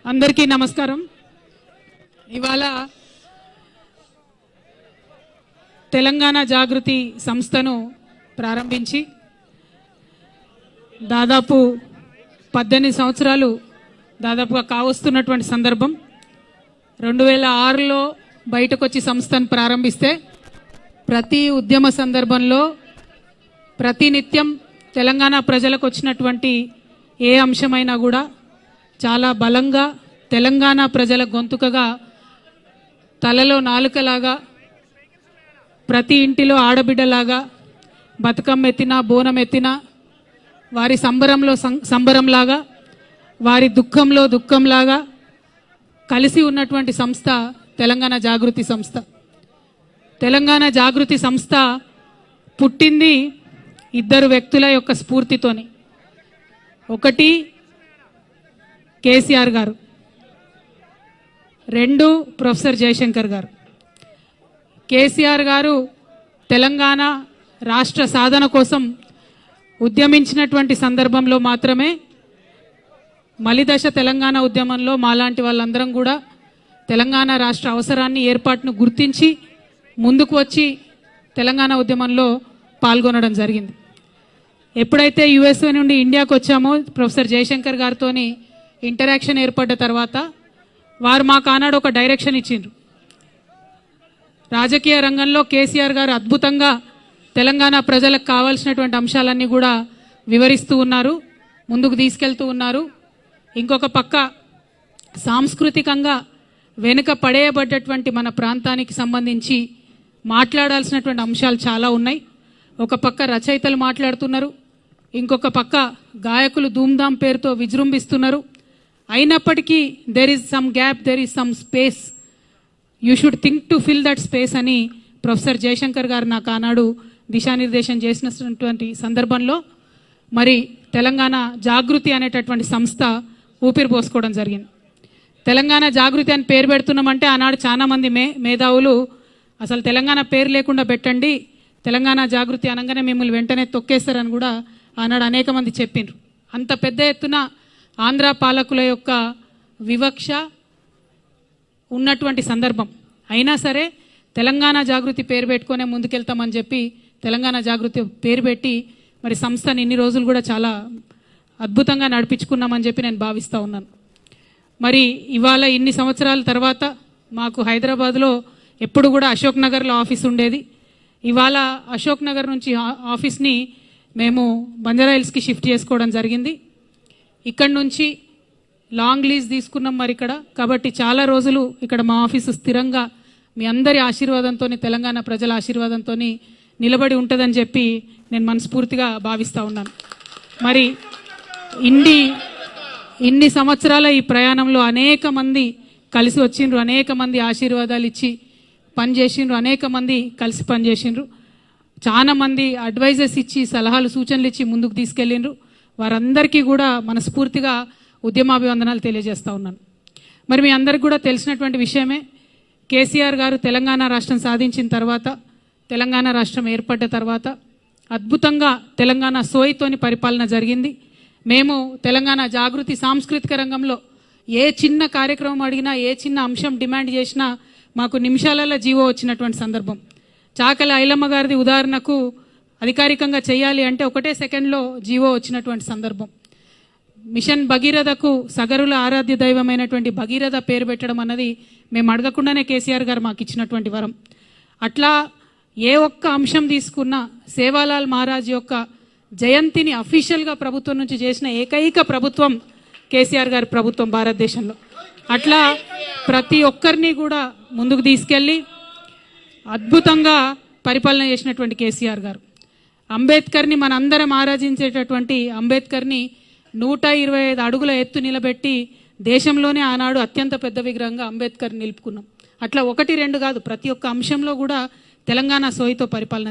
అందరికీ నమస్కారం। ఇవాళ తెలంగాణ జాగృతి సంస్థను ప్రారంభించి దాదాపు 18 సంవత్సరాలు దాదాపుగా కావస్తున్నటువంటి సందర్భం। 2006లో బయటకు వచ్చి సంస్థను ప్రారంభిస్తే ప్రతి ఉద్యమ సందర్భంలో ప్రతినిత్యం తెలంగాణ ప్రజలకు వచ్చినటువంటి ఏ అంశమైనా కూడా చాలా బలంగా తెలంగాణ ప్రజల గొంతుకగా తలలో నాలుకలాగా ప్రతి ఇంటిలో ఆడబిడ్డలాగా బతుకమ్మ ఎత్తినా బోనం ఎత్తినా వారి సంబరంలో సంబరంలాగా వారి దుఃఖంలో దుఃఖంలాగా కలిసి ఉన్నటువంటి సంస్థ తెలంగాణ జాగృతి సంస్థ। తెలంగాణ జాగృతి సంస్థ పుట్టింది ఇద్దరు వ్యక్తుల యొక్క స్ఫూర్తితోని। ఒకటి కేసీఆర్ గారు, రెండు ప్రొఫెసర్ జయశంకర్ గారు। కేసీఆర్ గారు తెలంగాణ రాష్ట్ర సాధన కోసం ఉద్యమించినటువంటి సందర్భంలో మాత్రమే మలిదశ తెలంగాణ ఉద్యమంలో మాలాంటి వాళ్ళందరం కూడా తెలంగాణ రాష్ట్ర అవసరాన్ని ఏర్పాటును గుర్తించి ముందుకు వచ్చి తెలంగాణ ఉద్యమంలో పాల్గొనడం జరిగింది। ఎప్పుడైతే యుఎస్ఏ నుండి ఇండియాకు వచ్చామో ప్రొఫెసర్ జయశంకర్ గారితో ఇంటరాక్షన్ ఏర్పడ్డ తర్వాత వారు మాకు ఆనాడు ఒక డైరెక్షన్ ఇచ్చిండ్రు। రాజకీయ రంగంలో కేసీఆర్ గారు అద్భుతంగా తెలంగాణ ప్రజలకు కావాల్సినటువంటి అంశాలన్నీ కూడా వివరిస్తూ ఉన్నారు, ముందుకు తీసుకెళ్తూ ఉన్నారు। ఇంకొక పక్క సాంస్కృతికంగా వెనుక పడేయబడ్డటువంటి మన ప్రాంతానికి సంబంధించి మాట్లాడాల్సినటువంటి అంశాలు చాలా ఉన్నాయి। ఒక పక్క రచయితలు మాట్లాడుతున్నారు, ఇంకొక పక్క గాయకులు ధూమ్ధామ్ పేరుతో విజృంభిస్తున్నారు। అయినప్పటికీ there is some gap, there is some space, you should think to fill that space అని ప్రొఫెసర్ జయశంకర్ గారు నాకు ఆనాడు దిశానిర్దేశం చేసినటువంటి సందర్భంలో మరి తెలంగాణ జాగృతి అనేటటువంటి సంస్థ ఊపిరి పోసుకోవడం జరిగింది। తెలంగాణ జాగృతి అని పేరు పెడుతున్నామంటే ఆనాడు చాలామంది మేధావులు అసలు తెలంగాణ పేరు లేకుండా పెట్టండి, తెలంగాణ జాగృతి అనగానే మిమ్మల్ని వెంటనే తొక్కేస్తారని కూడా ఆనాడు అనేక మంది చెప్పిండ్రు। అంత పెద్ద ఎత్తున ఆంధ్ర పాలకుల యొక్క వివక్ష ఉన్నటువంటి సందర్భం అయినా సరే తెలంగాణ జాగృతి పేరు పెట్టుకునే ముందుకెళ్తామని చెప్పి తెలంగాణ జాగృతి పేరు పెట్టి మరి సంస్థని ఇన్ని రోజులు కూడా చాలా అద్భుతంగా నడిపించుకున్నామని చెప్పి నేను భావిస్తూ ఉన్నాను। మరి ఇవాళ ఇన్ని సంవత్సరాల తర్వాత మాకు హైదరాబాద్లో ఎప్పుడు కూడా అశోక్ నగర్లో ఆఫీస్ ఉండేది, ఇవాళ అశోక్ నగర్ నుంచి ఆఫీస్ని మేము బంజారాహిల్స్కి షిఫ్ట్ చేసుకోవడం జరిగింది। ఇక్కడ నుంచి లాంగ్ లీజ్ తీసుకున్నాం మరి ఇక్కడ, కాబట్టి చాలా రోజులు ఇక్కడ మా ఆఫీసు స్థిరంగా మీ అందరి ఆశీర్వాదంతో తెలంగాణ ప్రజల ఆశీర్వాదంతో నిలబడి ఉంటుందని చెప్పి నేను మనస్ఫూర్తిగా భావిస్తూ ఉన్నాను। మరి ఇన్ని సంవత్సరాల ఈ ప్రయాణంలో అనేక మంది కలిసి వచ్చిండ్రు, అనేక మంది ఆశీర్వాదాలు ఇచ్చి పనిచేసిండ్రు, అనేక మంది కలిసి పనిచేసిండ్రు, చాలా మంది అడ్వైజర్స్ ఇచ్చి సలహాలు సూచనలు ఇచ్చి ముందుకు తీసుకెళ్ళిండ్రు। వారందరికీ కూడా మనస్ఫూర్తిగా ఉద్యమాభివందనాలు తెలియజేస్తూ ఉన్నాను। మరి మీ అందరికీ కూడా తెలిసినటువంటి విషయమే, కేసీఆర్ గారు తెలంగాణ రాష్ట్రం సాధించిన తర్వాత తెలంగాణ రాష్ట్రం ఏర్పడ్డ తర్వాత అద్భుతంగా తెలంగాణ సోయితోని పరిపాలన జరిగింది। మేము తెలంగాణ జాగృతి సాంస్కృతిక రంగంలో ఏ చిన్న కార్యక్రమం అడిగినా ఏ చిన్న అంశం డిమాండ్ చేసినా మాకు నిమిషాలలో జీవో వచ్చినటువంటి సందర్భం। చాకలి ఐలమ్మ గారిది ఉదాహరణకు అధికారికంగా చేయాలి అంటే ఒకటే సెకండ్లో జీవో వచ్చినటువంటి సందర్భం। మిషన్ భగీరథకు సగరుల ఆరాధ్య దైవమైనటువంటి భగీరథ పేరు పెట్టడం అన్నది మేము అడగకుండానే కేసీఆర్ గారు మాకు ఇచ్చినటువంటి వరం। అట్లా ఏ ఒక్క అంశం తీసుకున్నా సేవాలాల్ మహారాజ్ యొక్క జయంతిని అఫీషియల్గా ప్రభుత్వం నుంచి చేసిన ఏకైక ప్రభుత్వం కేసీఆర్ గారి ప్రభుత్వం భారతదేశంలో। అట్లా ప్రతి ఒక్కరిని కూడా ముందుకు తీసుకెళ్ళి అద్భుతంగా పరిపాలన చేసినటువంటి కేసీఆర్ గారు అంబేద్కర్ని మనందరం ఆరాధించేటటువంటి అంబేద్కర్ని 125 అడుగుల ఎత్తు నిలబెట్టి దేశంలోనే ఆనాడు అత్యంత పెద్ద విగ్రహంగా అంబేద్కర్ నిలుపుకున్నాం। అట్లా 1, 2 కాదు, ప్రతి ఒక్క అంశంలో కూడా తెలంగాణ సోయితో పరిపాలన